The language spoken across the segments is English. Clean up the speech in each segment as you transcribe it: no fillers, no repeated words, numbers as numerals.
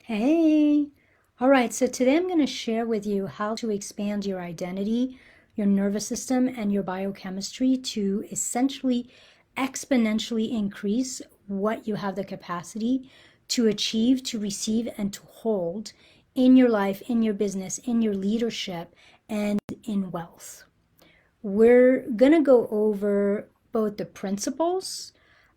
Hey! All right, so today I'm going to share with you how to expand your identity, your nervous system, and your biochemistry to essentially exponentially increase what you have the capacity to achieve, to receive, and to hold in your life, in your business, in your leadership, and in wealth. We're going to go over both the principles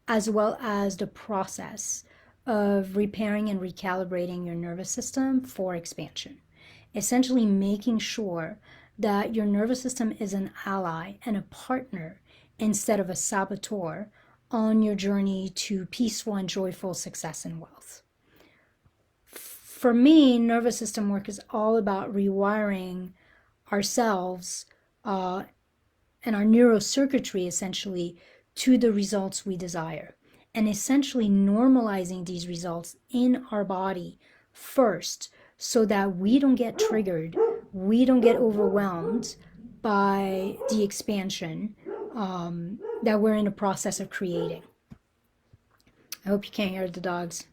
as well as the process of repairing and recalibrating your nervous system for expansion. Essentially, making sure that your nervous system is an ally and a partner instead of a saboteur on your journey to peaceful and joyful success and wealth. For me, nervous system work is all about rewiring ourselves and our neurocircuitry essentially to the results we desire, and essentially normalizing these results in our body first so that we don't get triggered, we don't get overwhelmed by the expansion that we're in the process of creating. I hope you can't hear the dogs.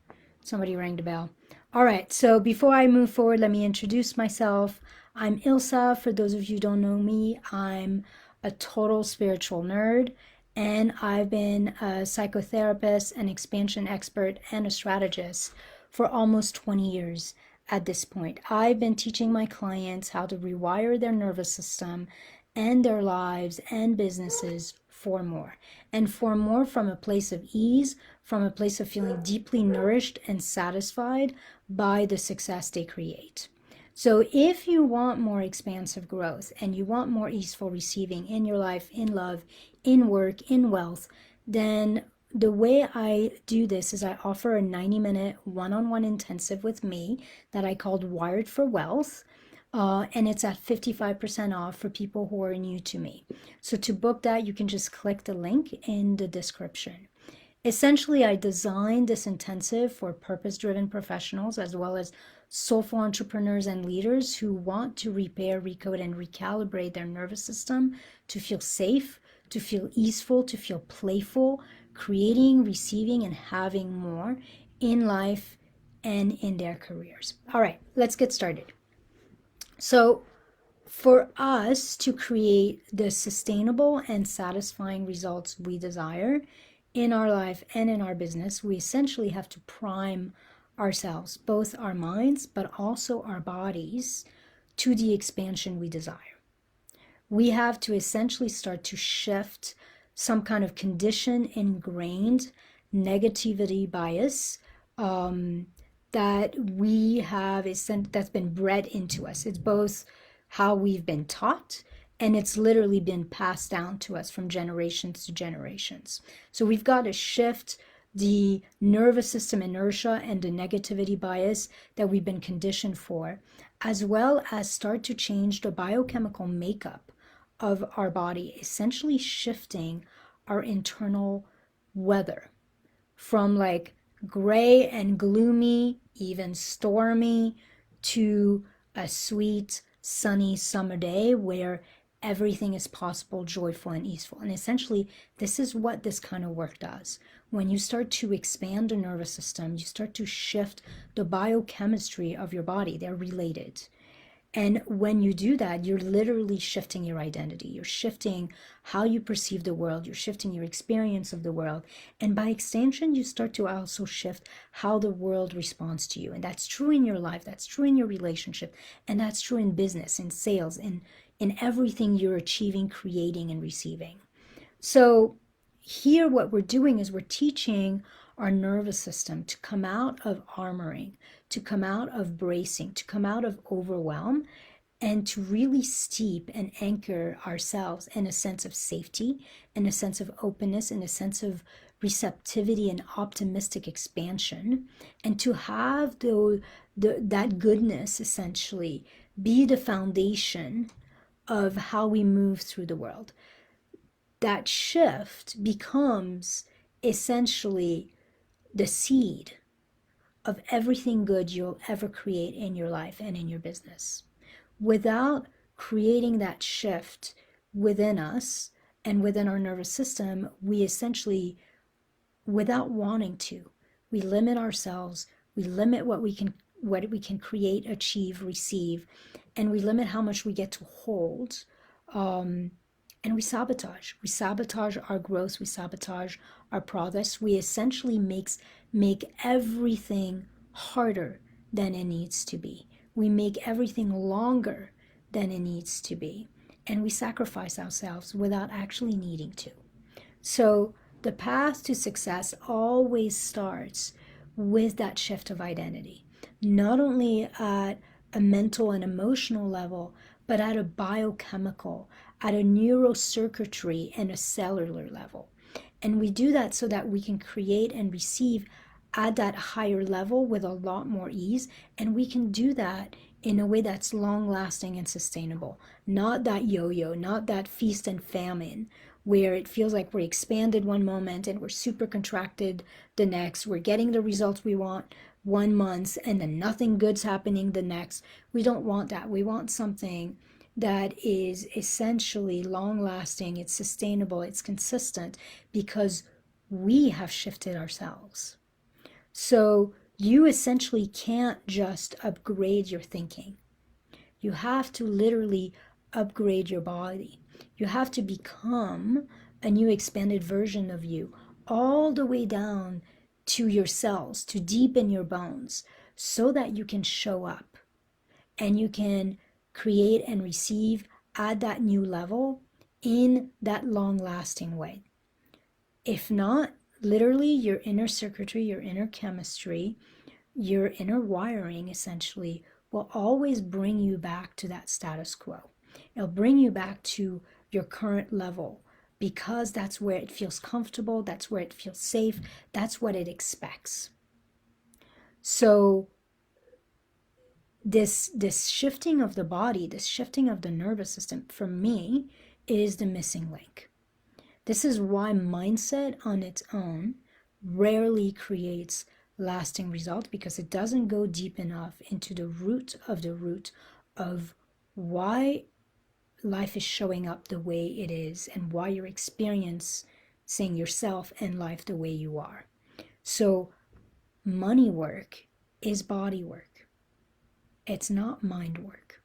Somebody rang the bell. All right, so before I move forward, let me introduce myself. I'm Ilsa. For those of you who don't know me, I'm a total spiritual nerd, and I've been a psychotherapist, an expansion expert, and a strategist for almost 20 years at this point. I've been teaching my clients how to rewire their nervous system and their lives and businesses for more. And for more from a place of ease, from a place of feeling deeply nourished and satisfied by the success they create. So if you want more expansive growth and you want more easeful receiving in your life, in love, in work, in wealth, then the way I do this is I offer a 90-minute one-on-one intensive with me that I called Wired for Wealth. And it's at 55% off for people who are new to me. So to book that, you can just click the link in the description. Essentially, I designed this intensive for purpose-driven professionals as well as soulful entrepreneurs and leaders who want to repair, recode, and recalibrate their nervous system to feel safe, to feel easeful, to feel playful, creating, receiving, and having more in life and in their careers. All right, let's get started. So for us to create the sustainable and satisfying results we desire in our life and in our business, we essentially have to prime ourselves, both our minds, but also our bodies, to the expansion we desire. We have to essentially start to shift some kind of conditioned, ingrained negativity bias that we have, that's been bred into us. It's both how we've been taught, and it's literally been passed down to us from generations to generations. So we've got to shift the nervous system inertia and the negativity bias that we've been conditioned for, as well as start to change the biochemical makeup of our body, essentially shifting our internal weather from like gray and gloomy, even stormy, to a sweet, sunny summer day where everything is possible, joyful, and easeful. And essentially, this is what this kind of work does. When you start to expand the nervous system, you start to shift the biochemistry of your body. They're related. And when you do that, you're literally shifting your identity. You're shifting how you perceive the world. You're shifting your experience of the world. And by extension, you start to also shift how the world responds to you. And that's true in your life. That's true in your relationship. And that's true in business, in sales, in everything you're achieving, creating, and receiving. So here what we're doing is we're teaching our nervous system to come out of armoring, to come out of bracing, to come out of overwhelm, and to really steep and anchor ourselves in a sense of safety, in a sense of openness, in a sense of receptivity and optimistic expansion, and to have that goodness essentially be the foundation of how we move through the world. That shift becomes essentially the seed of everything good you'll ever create in your life and in your business. Without creating that shift within us and within our nervous system, we essentially, without wanting to, we limit ourselves, we limit what we can what we can create, achieve, receive, and we limit how much we get to hold. And we sabotage. We sabotage our growth. We sabotage our progress. We essentially make everything harder than it needs to be. We make everything longer than it needs to be. And we sacrifice ourselves without actually needing to. So the path to success always starts with that shift of identity, not only at a mental and emotional level, but at a biochemical, at a neurocircuitry and a cellular level. And we do that so that we can create and receive at that higher level with a lot more ease. And we can do that in a way that's long lasting and sustainable, not that yo-yo, not that feast and famine, where it feels like we're expanded one moment and we're super contracted the next. We're getting the results we want 1 month and then nothing good's happening the next. We don't want that. We want something that is essentially long lasting, it's sustainable, it's consistent, because we have shifted ourselves. So you essentially can't just upgrade your thinking. You have to literally upgrade your body. You have to become a new expanded version of you, all the way down to your cells, to deep in your bones, so that you can show up and you can create and receive at that new level in that long-lasting way. If not, literally your inner circuitry, your inner chemistry, your inner wiring essentially will always bring you back to that status quo. It'll bring you back to your current level because that's where it feels comfortable, that's where it feels safe, that's what it expects. So this shifting of the body, this shifting of the nervous system, for me, is the missing link. This is why mindset on its own rarely creates lasting results, because it doesn't go deep enough into the root of why life is showing up the way it is and why you're experiencing yourself and life the way you are. So money work is body work. It's not mind work.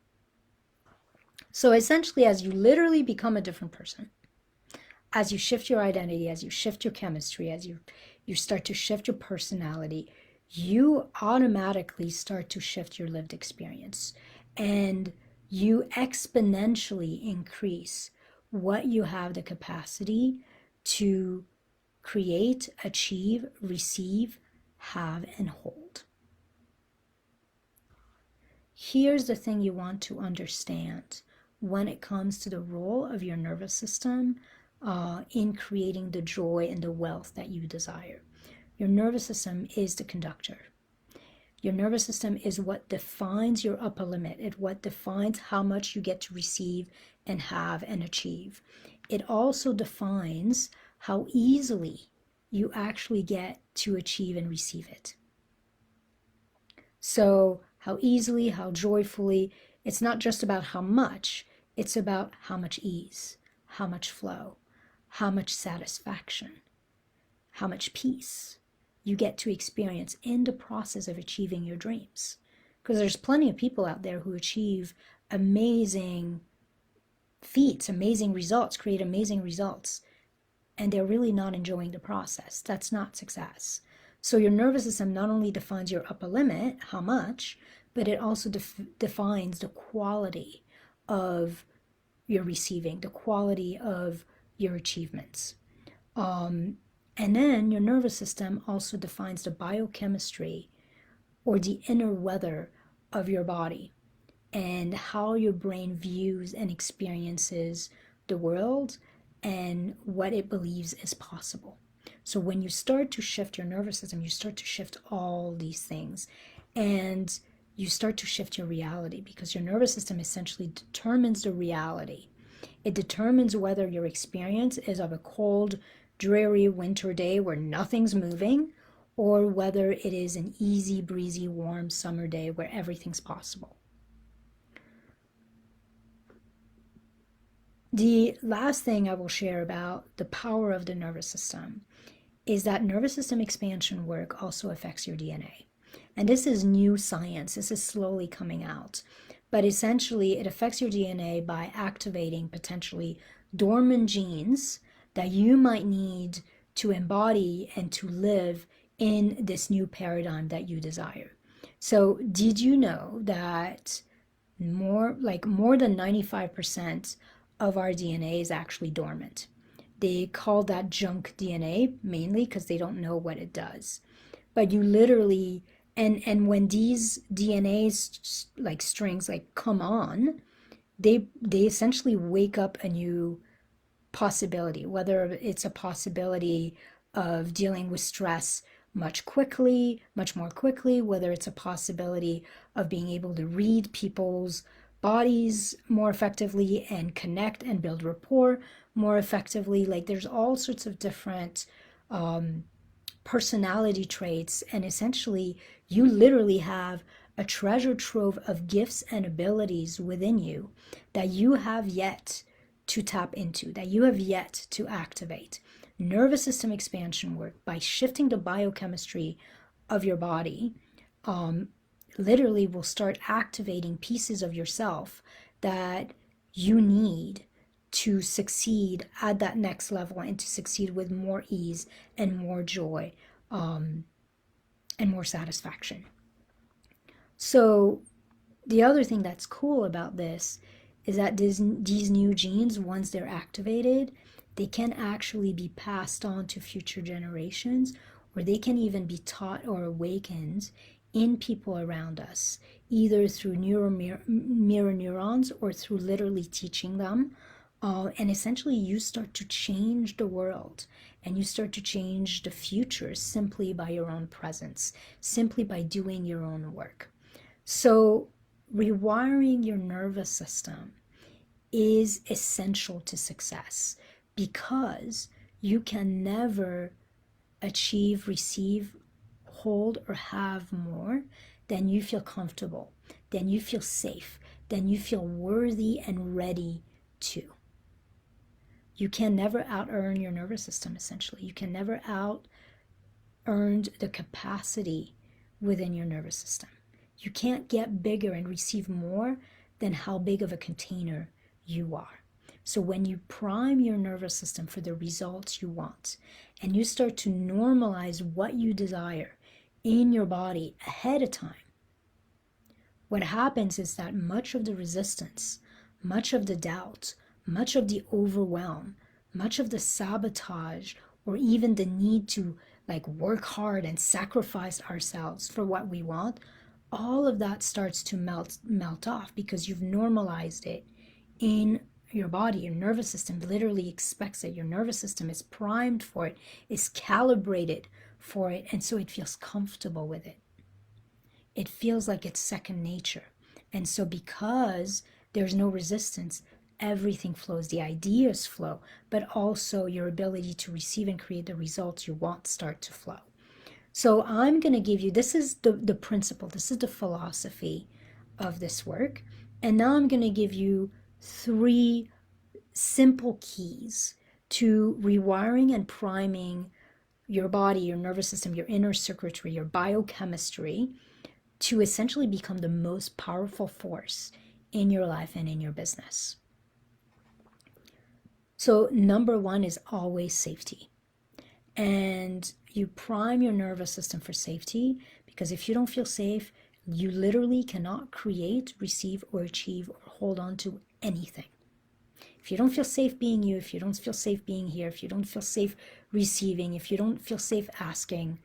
So essentially, as you literally become a different person, as you shift your identity, as you shift your chemistry, as you start to shift your personality, you automatically start to shift your lived experience. And you exponentially increase what you have the capacity to create, achieve, receive, have, and hold. Here's the thing you want to understand when it comes to the role of your nervous system in creating the joy and the wealth that you desire. Your nervous system is the conductor. Your nervous system is what defines your upper limit. It's what defines how much you get to receive and have and achieve. It also defines how easily you actually get to achieve and receive it. So how easily, how joyfully, it's not just about how much, it's about how much ease, how much flow, how much satisfaction, how much peace you get to experience in the process of achieving your dreams. Because there's plenty of people out there who achieve amazing feats, amazing results, create amazing results, and they're really not enjoying the process. That's not success. So your nervous system not only defines your upper limit, how much, but it also defines the quality of your receiving, the quality of your achievements. And then your nervous system also defines the biochemistry or the inner weather of your body and how your brain views and experiences the world and what it believes is possible. So when you start to shift your nervous system, you start to shift all these things, and you start to shift your reality, because your nervous system essentially determines the reality. It determines whether your experience is of a cold, dreary winter day where nothing's moving, or whether it is an easy, breezy, warm summer day where everything's possible. The last thing I will share about the power of the nervous system is that nervous system expansion work also affects your DNA. And this is new science. This is slowly coming out. But essentially, it affects your DNA by activating potentially dormant genes that you might need to embody and to live in this new paradigm that you desire. So, did you know that more than 95% of our DNA is actually dormant? They call that junk DNA mainly because they don't know what it does. But you literally, and when these DNA's like strings like come on, they essentially wake up a new possibility, whether it's a possibility of dealing with stress much more quickly, whether it's a possibility of being able to read people's bodies more effectively and connect and build rapport more effectively. Like there's all sorts of different personality traits, and essentially you literally have a treasure trove of gifts and abilities within you that you have yet to tap into, that you have yet to activate. Nervous system expansion work by shifting the biochemistry of your body literally will start activating pieces of yourself that you need to succeed at that next level and to succeed with more ease and more joy and more satisfaction. So the other thing that's cool about this is that these new genes, once they're activated, they can actually be passed on to future generations, or they can even be taught or awakened in people around us, either through mirror neurons or through literally teaching them. And essentially you start to change the world and you start to change the future simply by your own presence, simply by doing your own work. So rewiring your nervous system is essential to success because you can never achieve, receive, hold, or have more than you feel comfortable, than you feel safe, than you feel worthy and ready to. You can never out-earn your nervous system, essentially. You can never out-earn the capacity within your nervous system. You can't get bigger and receive more than how big of a container you are. So when you prime your nervous system for the results you want, and you start to normalize what you desire in your body ahead of time, what happens is that much of the resistance, much of the doubt, much of the overwhelm, much of the sabotage, or even the need to like work hard and sacrifice ourselves for what we want, all of that starts to melt off because you've normalized it in your body. Your nervous system literally expects it. Your nervous system is primed for it, is calibrated for it, and so it feels comfortable with it. It feels like it's second nature. And so because there's no resistance, everything flows. The ideas flow, but also your ability to receive and create the results you want start to flow. So I'm going to give you, this is the principle, this is the philosophy of this work. And now I'm going to give you 3 simple keys to rewiring and priming your body, your nervous system, your inner circuitry, your biochemistry, to essentially become the most powerful force in your life and in your business. So number 1 is always safety. And you prime your nervous system for safety, because if you don't feel safe, you literally cannot create, receive, or achieve, or hold on to anything. If you don't feel safe being you, if you don't feel safe being here, if you don't feel safe receiving, if you don't feel safe asking,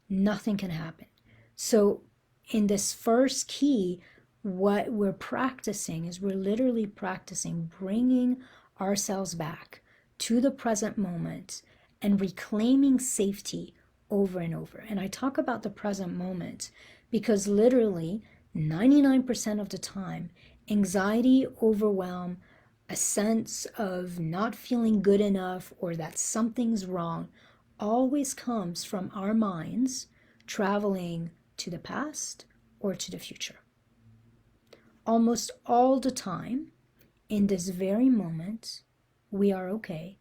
nothing can happen. So in this first key, what we're practicing is we're literally practicing bringing ourselves back to the present moment and reclaiming safety over and over. And I talk about the present moment because literally 99% of the time, anxiety, overwhelm, a sense of not feeling good enough or that something's wrong always comes from our minds traveling to the past or to the future. Almost all the time, in this very moment, we are okay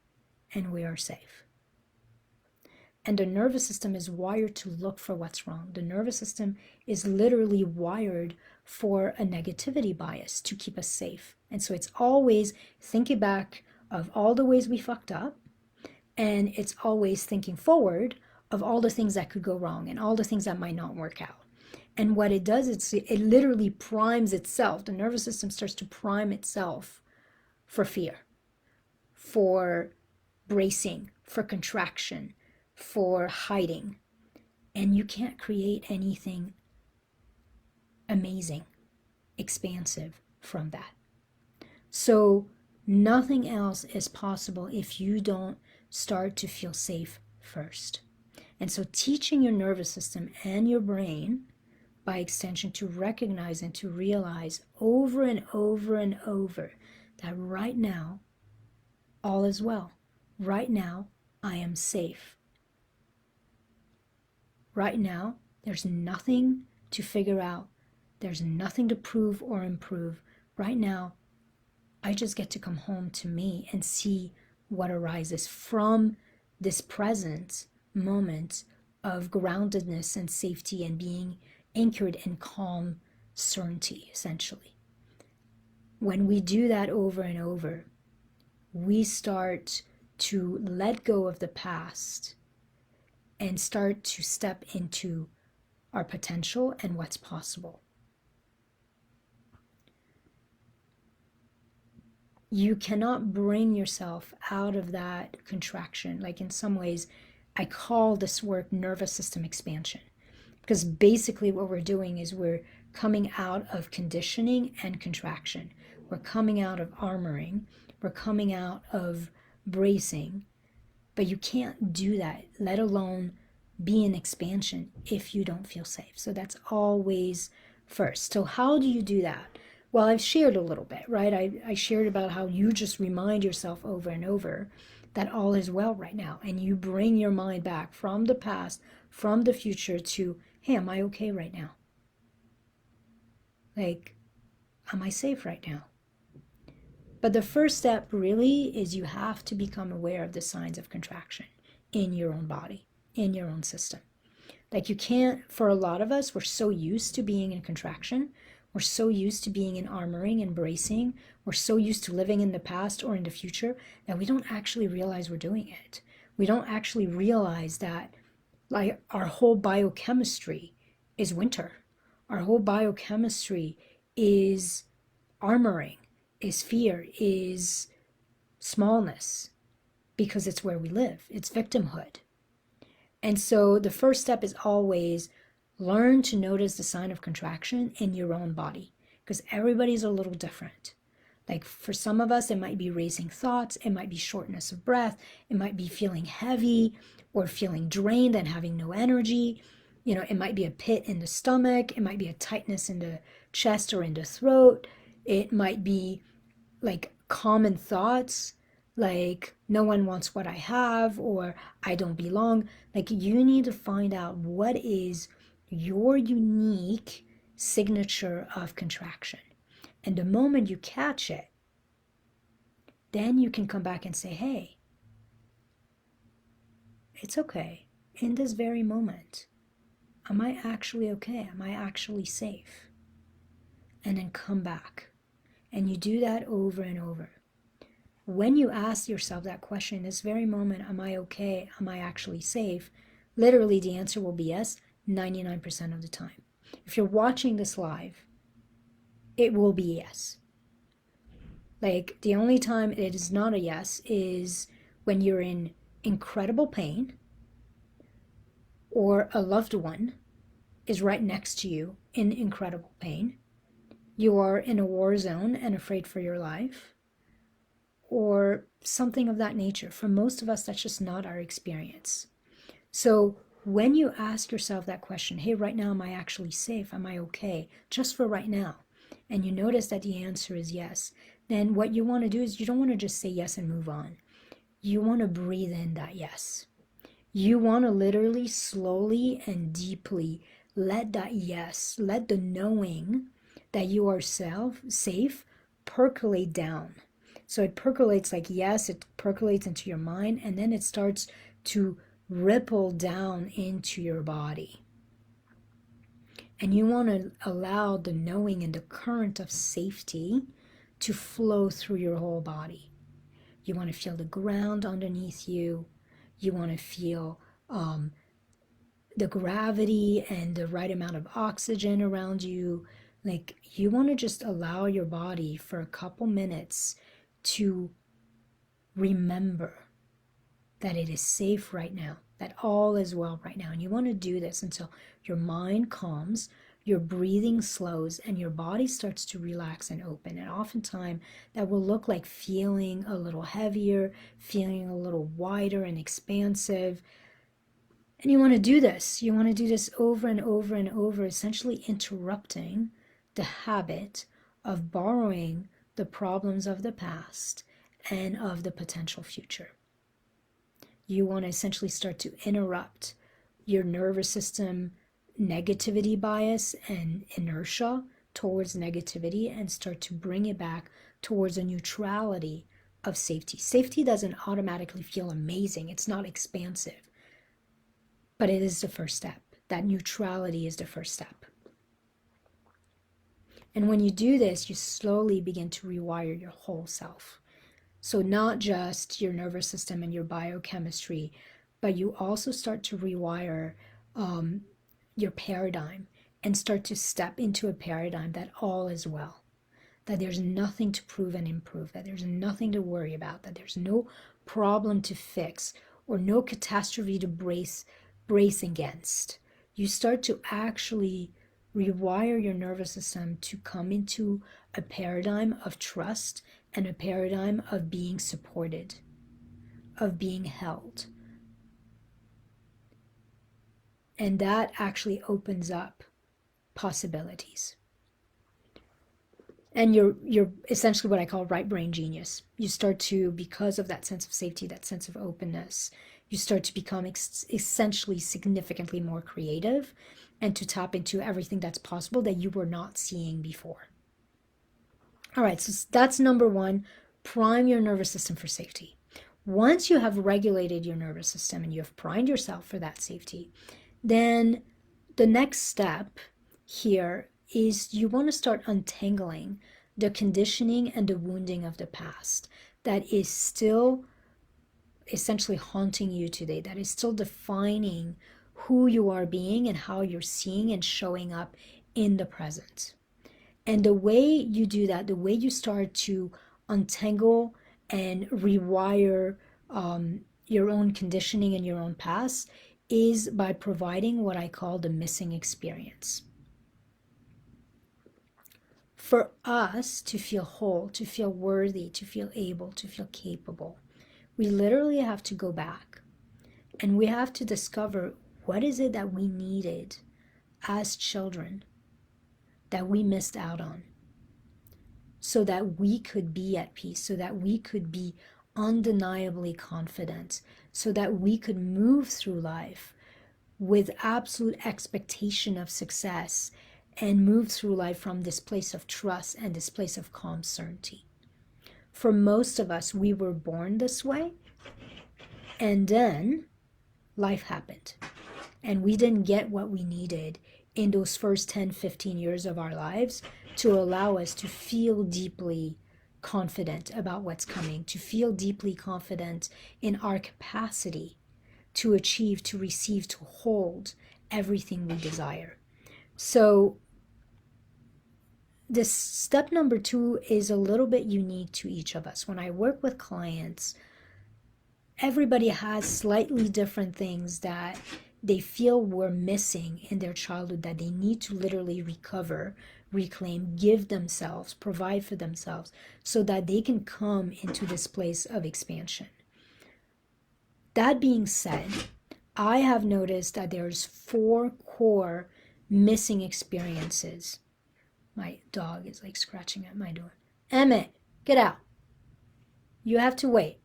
and we are safe. And the nervous system is wired to look for what's wrong. The nervous system is literally wired for a negativity bias to keep us safe. And so it's always thinking back of all the ways we fucked up, and it's always thinking forward of all the things that could go wrong and all the things that might not work out. And what it does, it literally primes itself. The nervous system starts to prime itself for fear, for bracing, for contraction, for hiding. And you can't create anything amazing, expansive from that. So nothing else is possible if you don't start to feel safe first. And so teaching your nervous system and your brain, by extension, to recognize and to realize over and over and over that right now, all is well. Right now, I am safe. Right now, there's nothing to figure out. There's nothing to prove or improve. Right now, I just get to come home to me and see what arises from this present moment of groundedness and safety and being anchored in calm certainty, essentially. When we do that over and over, we start to let go of the past and start to step into our potential and what's possible. You cannot bring yourself out of that contraction. Like, in some ways, I call this work nervous system expansion, because basically what we're doing is we're coming out of conditioning and contraction. We're coming out of armoring. We're coming out of bracing. But you can't do that, let alone be in expansion, if you don't feel safe. So that's always first. So how do you do that? Well, I've shared a little bit, right? I shared about how you just remind yourself over and over that all is well right now. And you bring your mind back from the past, from the future to, hey, am I okay right now? Like, am I safe right now? But the first step really is you have to become aware of the signs of contraction in your own body, in your own system. Like, you can't, for a lot of us, we're so used to being in contraction. We're so used to being in armoring and bracing. We're so used to living in the past or in the future that we don't actually realize we're doing it. We don't actually realize that, like, our whole biochemistry is winter. Our whole biochemistry is armoring, is fear, is smallness, because it's where we live. It's victimhood. And so the first step is always learn to notice the sign of contraction in your own body, because everybody's a little different. Like, for some of us, it might be racing thoughts, it might be shortness of breath, it might be feeling heavy or feeling drained and having no energy. You know, it might be a pit in the stomach, it might be a tightness in the chest or in the throat. It might be like common thoughts, like no one wants what I have, or I don't belong. Like, you need to find out what is your unique signature of contraction. And the moment you catch it, then you can come back and say, hey, it's okay. In this very moment, am I actually okay? Am I actually safe? And then come back. And you do that over and over. When you ask yourself that question, this very moment, am I okay? Am I actually safe? Literally, the answer will be yes, 99% of the time. If you're watching this live, it will be yes. Like, the only time it is not a yes is when you're in incredible pain, or a loved one is right next to you in incredible pain. You are in a war zone and afraid for your life, or something of that nature. For most of us, that's just not our experience. So when you ask yourself that question, hey, right now, am I actually safe? Am I okay? Just for right now. And you notice that the answer is yes. Then what you want to do is you don't want to just say yes and move on. You want to breathe in that yes. You want to literally slowly and deeply let that yes, let the knowing that you are safe percolate down. So it percolates like yes, it percolates into your mind, and then it starts to ripple down into your body. And you want to allow the knowing and the current of safety to flow through your whole body. You want to feel the ground underneath you. You want to feel the gravity and the right amount of oxygen around you. Like, you want to just allow your body for a couple minutes to remember that it is safe right now, that all is well right now. And you want to do this until your mind calms, your breathing slows, and your body starts to relax and open. And oftentimes that will look like feeling a little heavier, feeling a little wider and expansive. And you want to do this. You want to do this over and over and over, essentially interrupting the habit of borrowing the problems of the past and of the potential future. You want to essentially start to interrupt your nervous system negativity bias and inertia towards negativity and start to bring it back towards a neutrality of safety. Safety doesn't automatically feel amazing. It's not expansive, but it is the first step. That neutrality is the first step. And when you do this, you slowly begin to rewire your whole self. So not just your nervous system and your biochemistry, but you also start to rewire your paradigm and start to step into a paradigm that all is well, that there's nothing to prove and improve, that there's nothing to worry about, that there's no problem to fix or no catastrophe to brace against. You start to actually rewire your nervous system to come into a paradigm of trust and a paradigm of being supported, of being held. And that actually opens up possibilities. And you're essentially what I call right brain genius. You start to, because of that sense of safety, that sense of openness, you start to become essentially significantly more creative and to tap into everything that's possible that you were not seeing before. All right, so that's number one, prime your nervous system for safety. Once you have regulated your nervous system and you have primed yourself for that safety, then the next step here is you want to start untangling the conditioning and the wounding of the past that is still essentially haunting you today, that is still defining who you are being and how you're seeing and showing up in the present. And the way you do that, the way you start to untangle and rewire your own conditioning and your own past is by providing what I call the missing experience. For us to feel whole, to feel worthy, to feel able, to feel capable, we literally have to go back and we have to discover what is it that we needed as children that we missed out on so that we could be at peace, so that we could be undeniably confident, so that we could move through life with absolute expectation of success and move through life from this place of trust and this place of calm certainty. For most of us, we were born this way, and then life happened, and we didn't get what we needed in those first 10, 15 years of our lives to allow us to feel deeply confident about what's coming, to feel deeply confident in our capacity to achieve, to receive, to hold everything we desire. So this step number 2 is a little bit unique to each of us. When I work with clients, everybody has slightly different things that they feel were missing in their childhood that they need to literally recover, reclaim, give themselves, provide for themselves so that they can come into this place of expansion. That being said, I have noticed that there's 4 core missing experiences. My dog is like scratching at my door. Emmett, get out. You have to wait.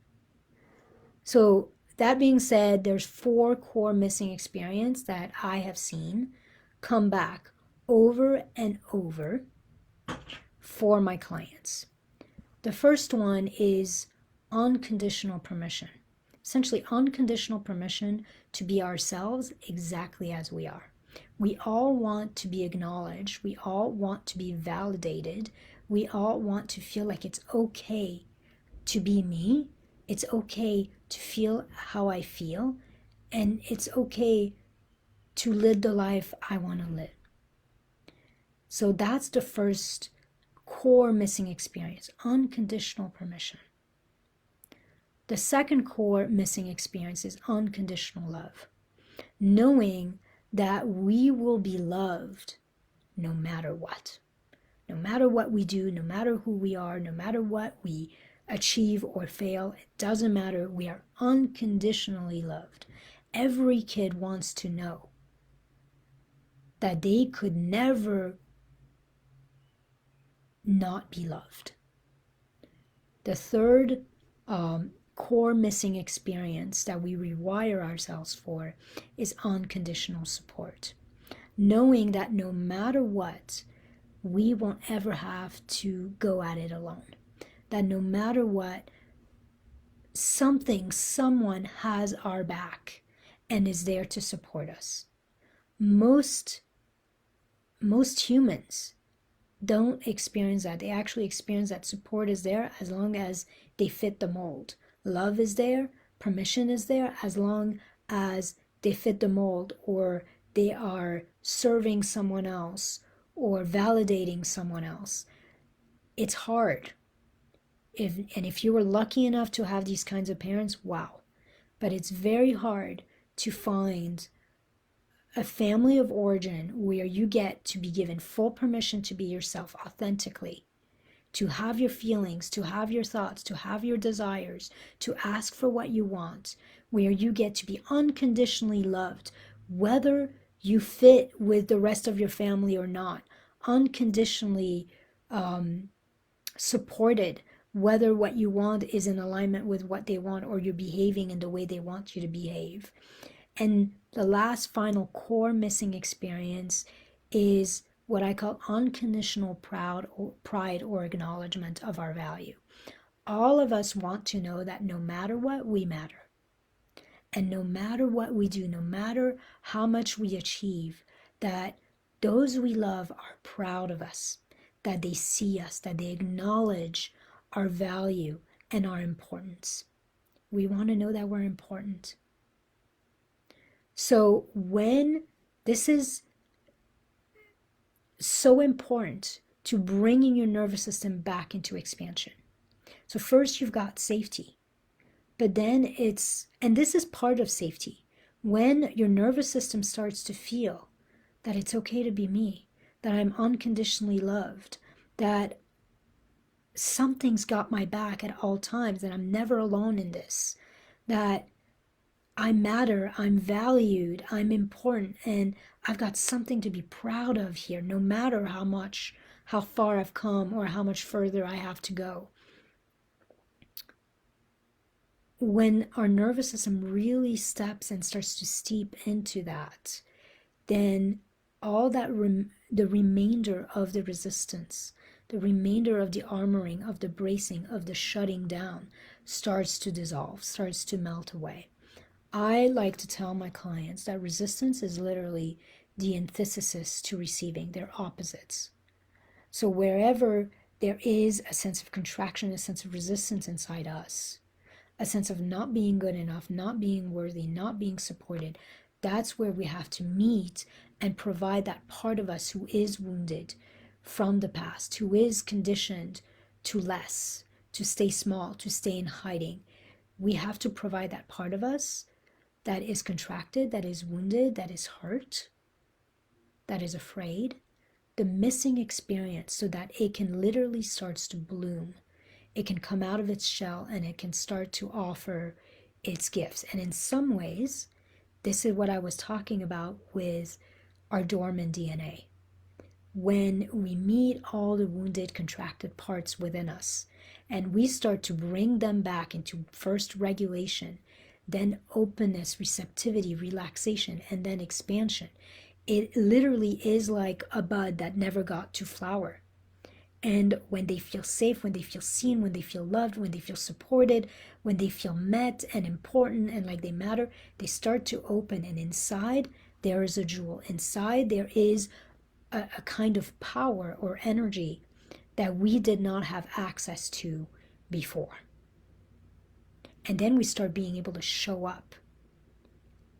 So that being said, there's 4 core missing experiences that I have seen come back over and over for my clients. The first one is unconditional permission. essentially unconditional permission to be ourselves exactly as we are. We all want to be acknowledged. We all want to be validated. We all want to feel like it's okay to be me. It's okay to feel how I feel. And it's okay to live the life I want to live. So that's the first core missing experience, unconditional permission. The second core missing experience is unconditional love. Knowing that we will be loved no matter what. No matter what we do, no matter who we are, no matter what we achieve or fail, it doesn't matter. We are unconditionally loved. Every kid wants to know that they could never not be loved. The third core missing experience that we rewire ourselves for is unconditional support. Knowing that no matter what, we won't ever have to go at it alone. That no matter what, someone has our back and is there to support us. Most humans don't experience that. They actually experience that support is there as long as they fit the mold. Love is there, permission is there as long as they fit the mold, or they are serving someone else or validating someone else. It's hard. If you were lucky enough to have these kinds of parents, wow. But it's very hard to find a family of origin where you get to be given full permission to be yourself authentically, to have your feelings, to have your thoughts, to have your desires, to ask for what you want, where you get to be unconditionally loved, whether you fit with the rest of your family or not, unconditionally supported, whether what you want is in alignment with what they want or you're behaving in the way they want you to behave. And the last final core missing experience is what I call unconditional pride or acknowledgement of our value. All of us want to know that no matter what, we matter. And no matter what we do, no matter how much we achieve, that those we love are proud of us, that they see us, that they acknowledge our value and our importance. We want to know that we're important. So when this is so important to bringing your nervous system back into expansion. So first you've got safety, but then and this is part of safety. When your nervous system starts to feel that it's okay to be me, that I'm unconditionally loved, that something's got my back at all times, that I'm never alone in this, that I matter, I'm valued, I'm important, and I've got something to be proud of here, no matter how far I've come or how much further I have to go. When our nervous system really steps and starts to steep into that, then all that the remainder of the resistance, the remainder of the armoring, of the bracing, of the shutting down starts to dissolve, starts to melt away. I like to tell my clients that resistance is literally the antithesis to receiving. They're opposites. So wherever there is a sense of contraction, a sense of resistance inside us, a sense of not being good enough, not being worthy, not being supported, that's where we have to meet and provide that part of us who is wounded from the past, who is conditioned to less, to stay small, to stay in hiding. We have to provide that part of us that is contracted, that is wounded, that is hurt, that is afraid, the missing experience, so that it can literally starts to bloom. It can come out of its shell and it can start to offer its gifts. And in some ways, this is what I was talking about with our dormant DNA. When we meet all the wounded, contracted parts within us, and we start to bring them back into first regulation, then openness, receptivity, relaxation, and then expansion. It literally is like a bud that never got to flower. And when they feel safe, when they feel seen, when they feel loved, when they feel supported, when they feel met and important and like they matter, they start to open. And inside, there is a jewel. Inside, there is a kind of power or energy that we did not have access to before. And then we start being able to show up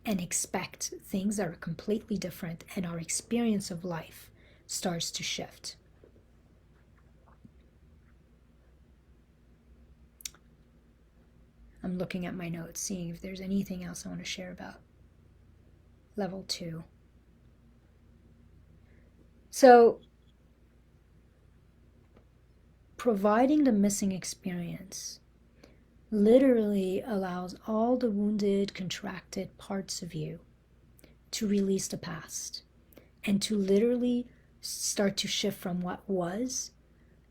and expect things that are completely different, and our experience of life starts to shift. I'm looking at my notes, seeing if there's anything else I want to share about level 2. So, providing the missing experience literally allows all the wounded, contracted parts of you to release the past and to literally start to shift from what was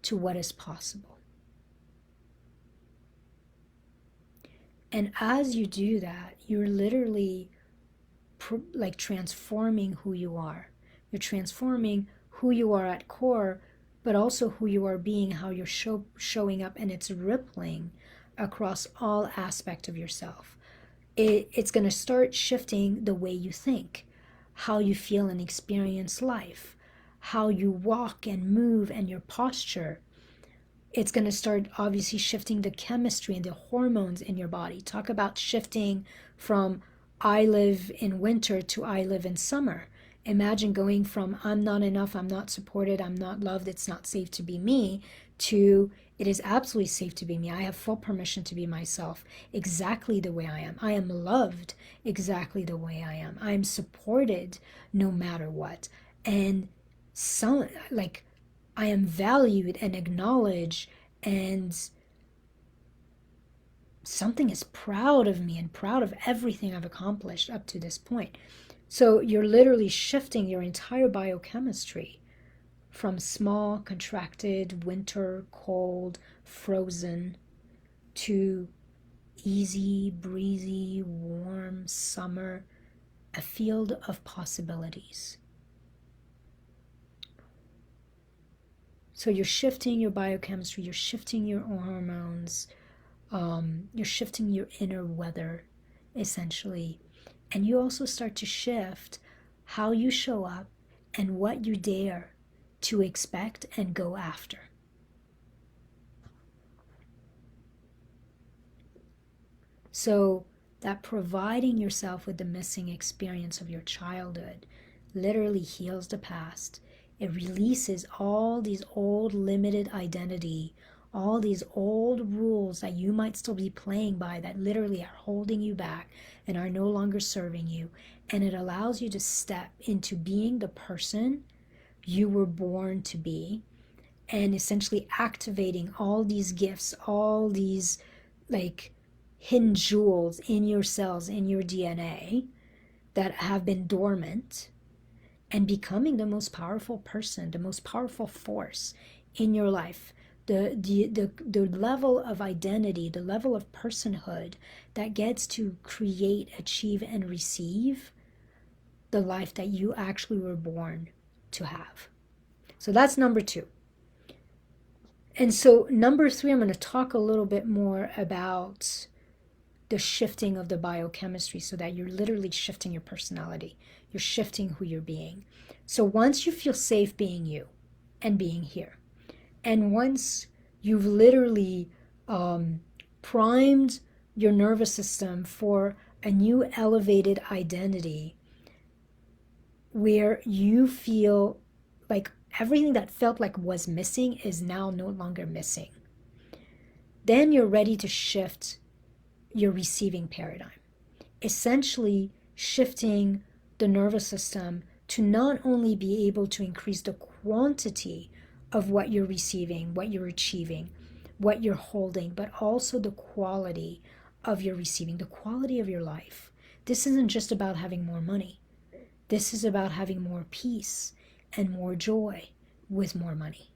to what is possible. And as you do that, you're literally like transforming who you are. You're transforming who you are at core, but also who you are being, how you're showing up, and it's rippling across all aspects of yourself. It's going to start shifting the way you think, how you feel and experience life, how you walk and move, and your posture. It's going to start obviously shifting the chemistry and the hormones in your body. Talk about shifting from I live in winter to I live in summer. Imagine going from I'm not enough, I'm not supported, I'm not loved, it's not safe to be me, to it is absolutely safe to be me. I have full permission to be myself exactly the way I am. I am loved exactly the way I am. I am supported no matter what. And some, like, I am valued and acknowledged, and something is proud of me and proud of everything I've accomplished up to this point. So you're literally shifting your entire biochemistry from small, contracted, winter, cold, frozen, to easy, breezy, warm, summer, a field of possibilities. So you're shifting your biochemistry, you're shifting your hormones, you're shifting your inner weather, essentially. And you also start to shift how you show up and what you dare to expect and go after. So that providing yourself with the missing experience of your childhood literally heals the past. It releases all these old limited identity, all these old rules that you might still be playing by that literally are holding you back and are no longer serving you. And it allows you to step into being the person you were born to be, and essentially activating all these gifts, all these like hidden jewels in your cells, in your DNA that have been dormant, and becoming the most powerful person, the most powerful force in your life. The level of identity, the level of personhood that gets to create, achieve, and receive the life that you actually were born to have. So that's number 2. And so number 3, I'm going to talk a little bit more about the shifting of the biochemistry, so that you're literally shifting your personality. You're shifting who you're being. So once you feel safe being you and being here, and once you've literally primed your nervous system for a new elevated identity where you feel like everything that felt like was missing is now no longer missing, then you're ready to shift your receiving paradigm. Essentially shifting the nervous system to not only be able to increase the quantity of what you're receiving, what you're achieving, what you're holding, but also the quality of your receiving, the quality of your life. This isn't just about having more money. This is about having more peace and more joy with more money.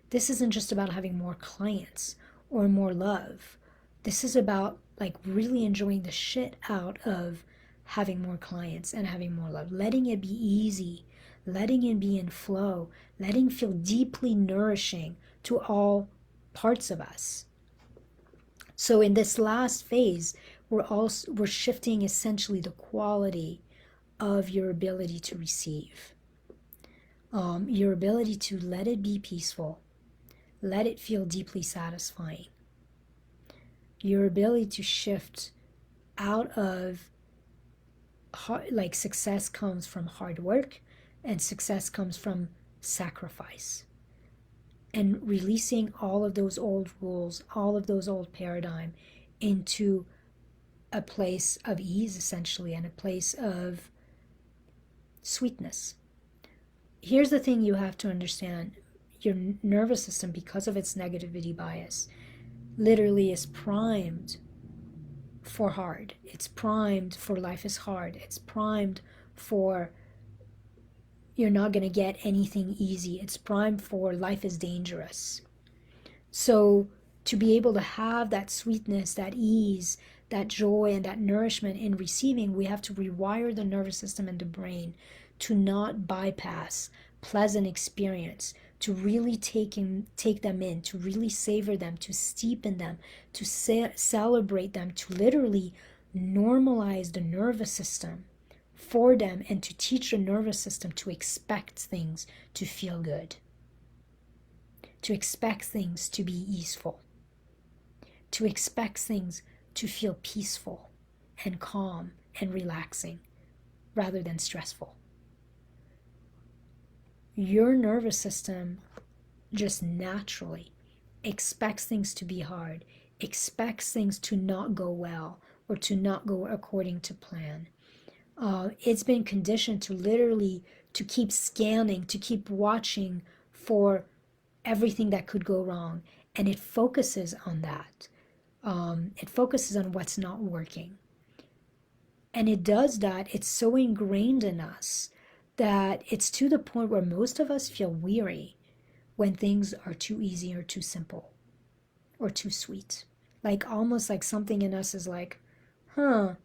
This isn't just about having more clients or more love. This is about like really enjoying the shit out of having more clients and having more love, letting it be easy, letting it be in flow, letting it feel deeply nourishing to all parts of us. So in this last phase, we're shifting essentially the quality of your ability to receive, your ability to let it be peaceful, let it feel deeply satisfying, your ability to shift out of like success comes from hard work and success comes from sacrifice, and releasing all of those old rules, all of those old paradigm into a place of ease essentially, and a place of sweetness. Here's the thing you have to understand. Your nervous system, because of its negativity bias, literally is primed for hard. It's primed for life is hard. It's primed for you're not going to get anything easy. It's primed for life is dangerous. So to be able to have that sweetness, that ease, that joy, and that nourishment in receiving, we have to rewire the nervous system and the brain to not bypass pleasant experience, to really take them in, to really savor them, to steep in them, to celebrate them, to literally normalize the nervous system for them, and to teach the nervous system to expect things to feel good, to expect things to be easeful, to expect things to feel peaceful and calm and relaxing rather than stressful. Your nervous system just naturally expects things to be hard, expects things to not go well or to not go according to plan. It's been conditioned to literally to keep scanning, to keep watching for everything that could go wrong, and it focuses on that. It focuses on what's not working. And it does that, it's so ingrained in us that it's to the point where most of us feel weary when things are too easy or too simple or too sweet. Like almost like something in us is like, I'm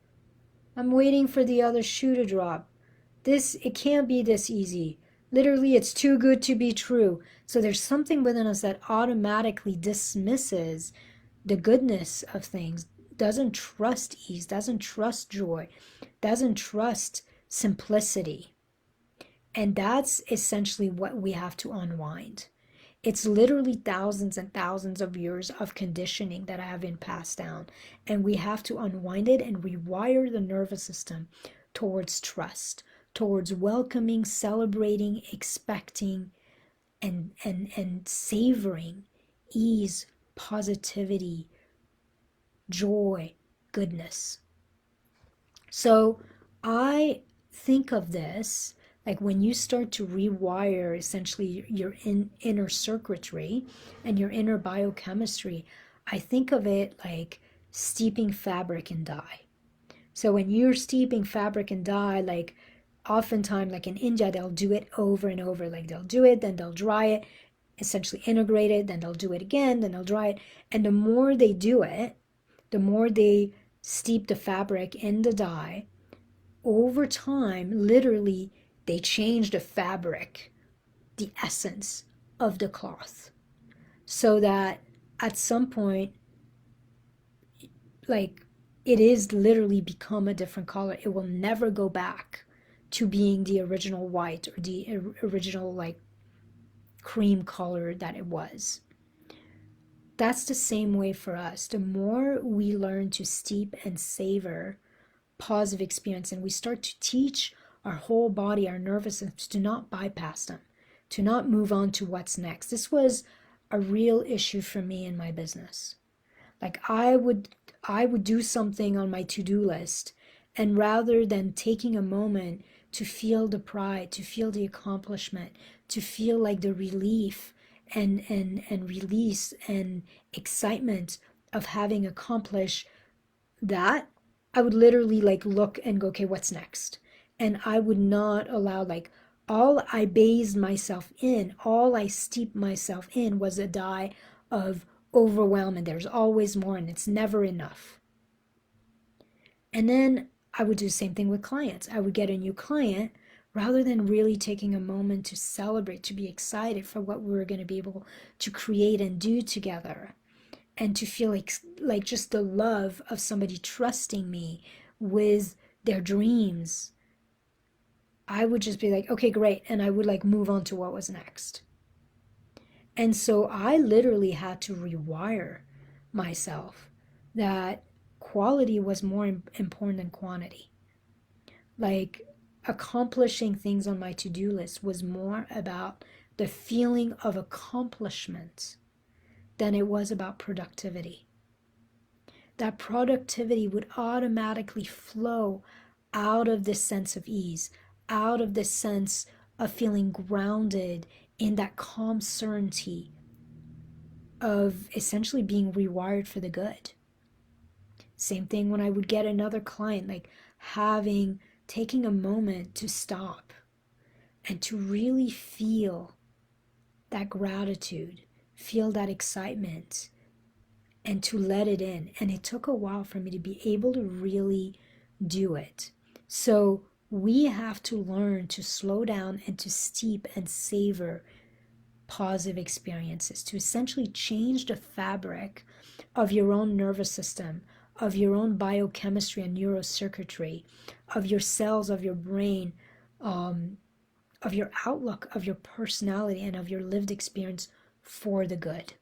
waiting for the other shoe to drop. It can't be this easy. Literally, it's too good to be true. So there's something within us that automatically dismisses the goodness of things, doesn't trust ease, doesn't trust joy, doesn't trust simplicity. And that's essentially what we have to unwind. It's literally thousands and thousands of years of conditioning that have been passed down. And we have to unwind it and rewire the nervous system towards trust, towards welcoming, celebrating, expecting, and savoring ease, positivity, joy, goodness. So I think of this like when you start to rewire essentially your inner circuitry and your inner biochemistry, I think of it like steeping fabric in dye. So when you're steeping fabric in dye, like oftentimes like in India, they'll do it over and over. Like they'll do it, then they'll dry it, essentially integrate it, then they'll do it again, then they'll dry it. And the more they do it, the more they steep the fabric in the dye, over time, literally, they change the fabric, the essence of the cloth, so that at some point, like, it is literally become a different color. It will never go back to being the original white or the original, like, cream color that it was. That's the same way for us. The more we learn to steep and savor positive experience, and we start to teach our whole body, our nervous system, to not bypass them, to not move on to what's next. This was a real issue for me in my business. Like I would do something on my to-do list, and rather than taking a moment to feel the pride, to feel the accomplishment, to feel like the relief and release and excitement of having accomplished that, I would literally like look and go, okay, what's next? And I would not allow, like, all I bathed myself in, all I steeped myself in was a dye of overwhelm, and there's always more and it's never enough. And then I would do the same thing with clients. I would get a new client rather than really taking a moment to celebrate, to be excited for what we're going to be able to create and do together, and to feel like just the love of somebody trusting me with their dreams, I would just be like, okay, great. And I would like move on to what was next. And so I literally had to rewire myself that quality was more important than quantity. Like accomplishing things on my to-do list was more about the feeling of accomplishment than it was about productivity. That productivity would automatically flow out of this sense of ease, out of this sense of feeling grounded in that calm certainty of essentially being rewired for the good. Same thing when I would get another client, like taking a moment to stop and to really feel that gratitude, feel that excitement, and to let it in. And it took a while for me to be able to really do it. So we have to learn to slow down and to steep and savor positive experiences, to essentially change the fabric of your own nervous system, of your own biochemistry and neurocircuitry, of your cells, of your brain, of your outlook, of your personality, and of your lived experience for the good.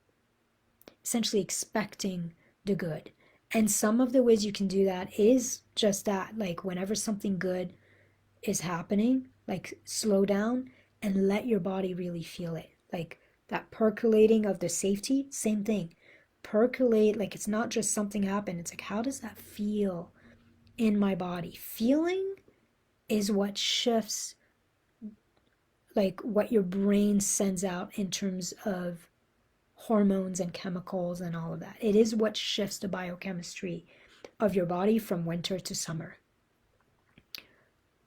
Essentially expecting the good. And some of the ways you can do that is just that, like whenever something good is happening, like slow down and let your body really feel it. Like that percolating of the safety, same thing. Percolate, like it's not just something happened. It's like, how does that feel in my body? Feeling is what shifts, like what your brain sends out in terms of hormones and chemicals and all of that. It is what shifts the biochemistry of your body from winter to summer.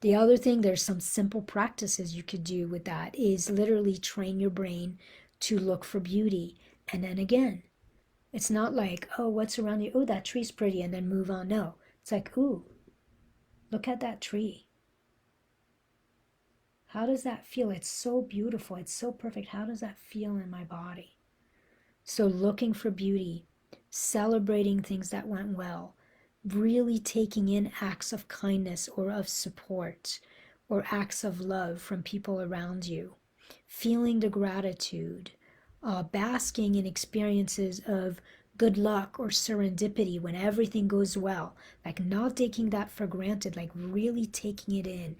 The other thing, there's some simple practices you could do with that, is literally train your brain to look for beauty. And then again, it's not like, oh, what's around you? Oh, that tree's pretty, and then move on. No, it's like, ooh, look at that tree. How does that feel? It's so beautiful. It's so perfect. How does that feel in my body? So looking for beauty, celebrating things that went well, really taking in acts of kindness or of support or acts of love from people around you, feeling the gratitude, basking in experiences of good luck or serendipity when everything goes well, like not taking that for granted, like really taking it in,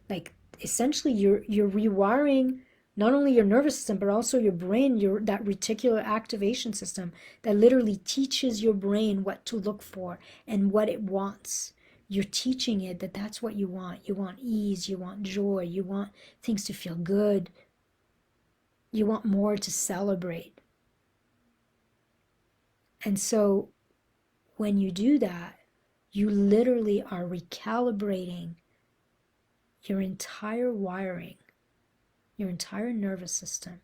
like essentially you're rewiring not only your nervous system but also your brain, that reticular activation system that literally teaches your brain what to look for and what it wants. You're teaching it that that's what you want. You want ease, you want joy, you want things to feel good, you want more to celebrate. And so when you do that, you literally are recalibrating your entire wiring, your entire nervous system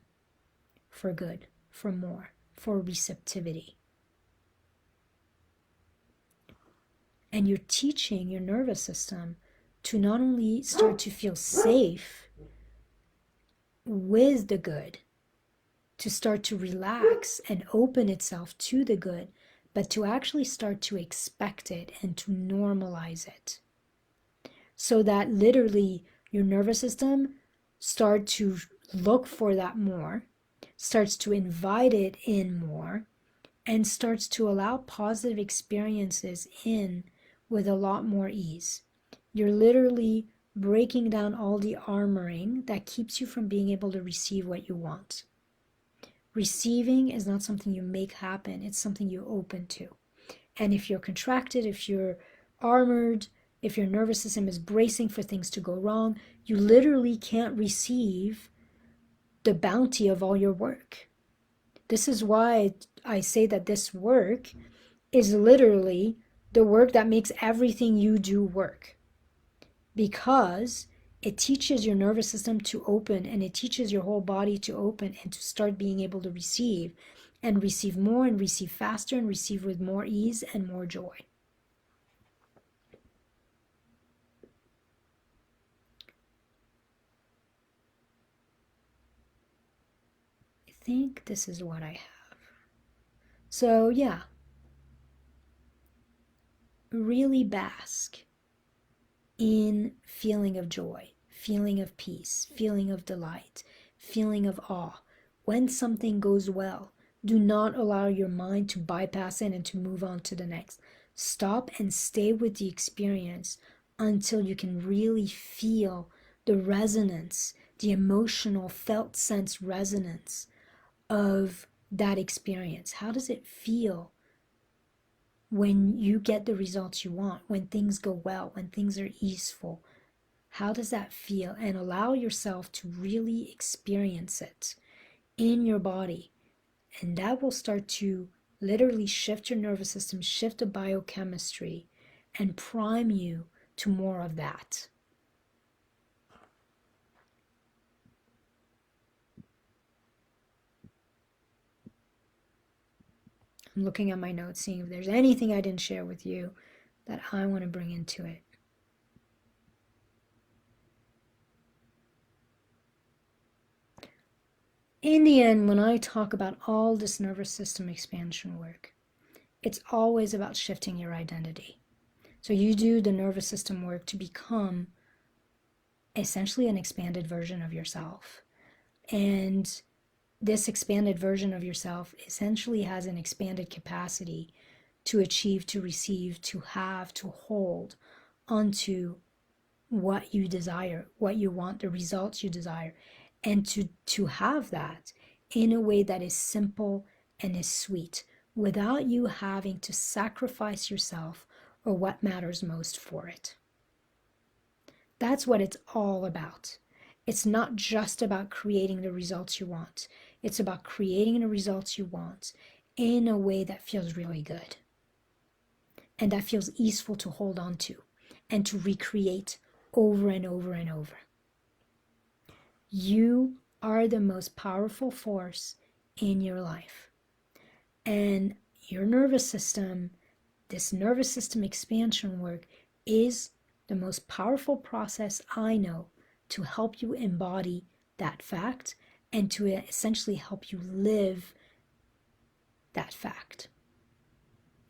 for good, for more, for receptivity. And you're teaching your nervous system to not only start to feel safe with the good, to start to relax and open itself to the good, but to actually start to expect it and to normalize it. So that literally your nervous system starts to look for that more, starts to invite it in more, and starts to allow positive experiences in with a lot more ease. You're literally breaking down all the armoring that keeps you from being able to receive what you want. Receiving is not something you make happen, it's something you open to. And if you're contracted, if you're armored, if your nervous system is bracing for things to go wrong, you literally can't receive the bounty of all your work. This is why I say that this work is literally the work that makes everything you do work. Because it teaches your nervous system to open, and it teaches your whole body to open and to start being able to receive, and receive more and receive faster and receive with more ease and more joy. think this is what I have. So yeah, really bask in feeling of joy, feeling of peace, feeling of delight, feeling of awe. When something goes well, do not allow your mind to bypass it and to move on to the next. Stop and stay with the experience until you can really feel the resonance, the emotional felt sense resonance of that experience. How does it feel when you get the results you want, when things go well, when things are easeful? How does that feel? And allow yourself to really experience it in your body. And that will start to literally shift your nervous system, shift the biochemistry, and prime you to more of that. I'm looking at my notes, seeing if there's anything I didn't share with you that I want to bring into it. In the end, when I talk about all this nervous system expansion work, it's always about shifting your identity. So you do the nervous system work to become essentially an expanded version of yourself. And this expanded version of yourself essentially has an expanded capacity to achieve, to receive, to have, to hold onto what you desire, what you want, the results you desire, and to have that in a way that is simple and is sweet, without you having to sacrifice yourself or what matters most for it. That's what it's all about. It's not just about creating the results you want. It's about creating the results you want in a way that feels really good and that feels easeful to hold on to and to recreate over and over and over. You are the most powerful force in your life. And your nervous system, this nervous system expansion work, is the most powerful process I know to help you embody that fact and to essentially help you live that fact.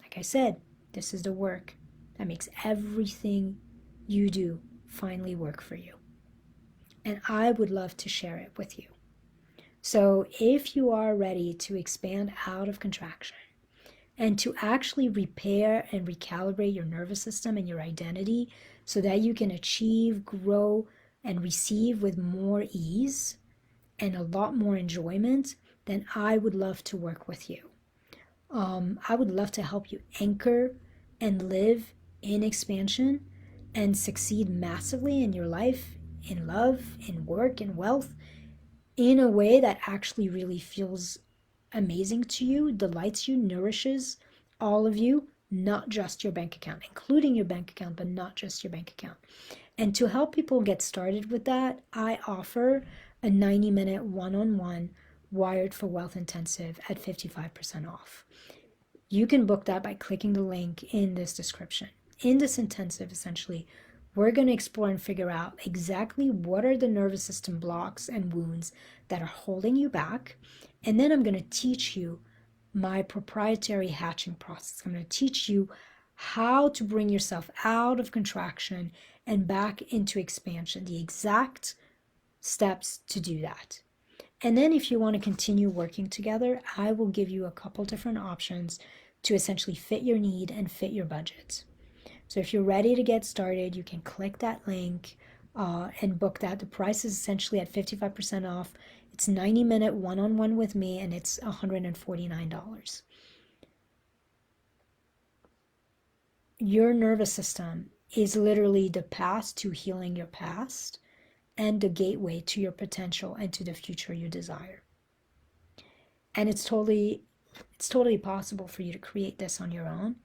Like I said, this is the work that makes everything you do finally work for you. And I would love to share it with you. So if you are ready to expand out of contraction and to actually repair and recalibrate your nervous system and your identity so that you can achieve, grow, and receive with more ease and a lot more enjoyment, then I would love to work with you. I would love to help you anchor and live in expansion and succeed massively in your life, in love, in work, in wealth, in a way that actually really feels amazing to you, delights you, nourishes all of you, not just your bank account, including your bank account, but not just your bank account. And to help people get started with that, I offer a 90-minute one-on-one Wired for Wealth intensive at 55% off. You can book that by clicking the link in this description. In this intensive, essentially, we're going to explore and figure out exactly what are the nervous system blocks and wounds that are holding you back. And then I'm going to teach you my proprietary hatching process. I'm going to teach you how to bring yourself out of contraction and back into expansion, the exact steps to do that. And then if you want to continue working together, I will give you a couple different options to essentially fit your need and fit your budget. So if you're ready to get started, you can click that link and book that. The price is essentially at 55% off. It's 90-minute one-on-one with me, and it's $149. Your nervous system is literally the path to healing your past and the gateway to your potential and to the future you desire. And it's totally possible for you to create this on your own.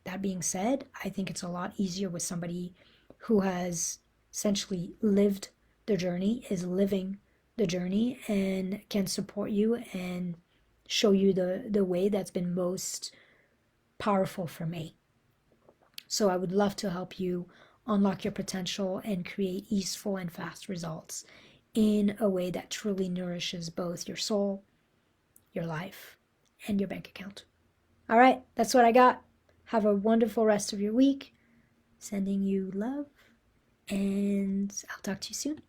That being said, I think it's a lot easier with somebody who has essentially lived the journey, is living the journey, and can support you and show you the way that's been most powerful for me. So I would love to help you unlock your potential and create easeful and fast results in a way that truly nourishes both your soul, your life, and your bank account. All right, that's what I got. Have a wonderful rest of your week. Sending you love, and I'll talk to you soon.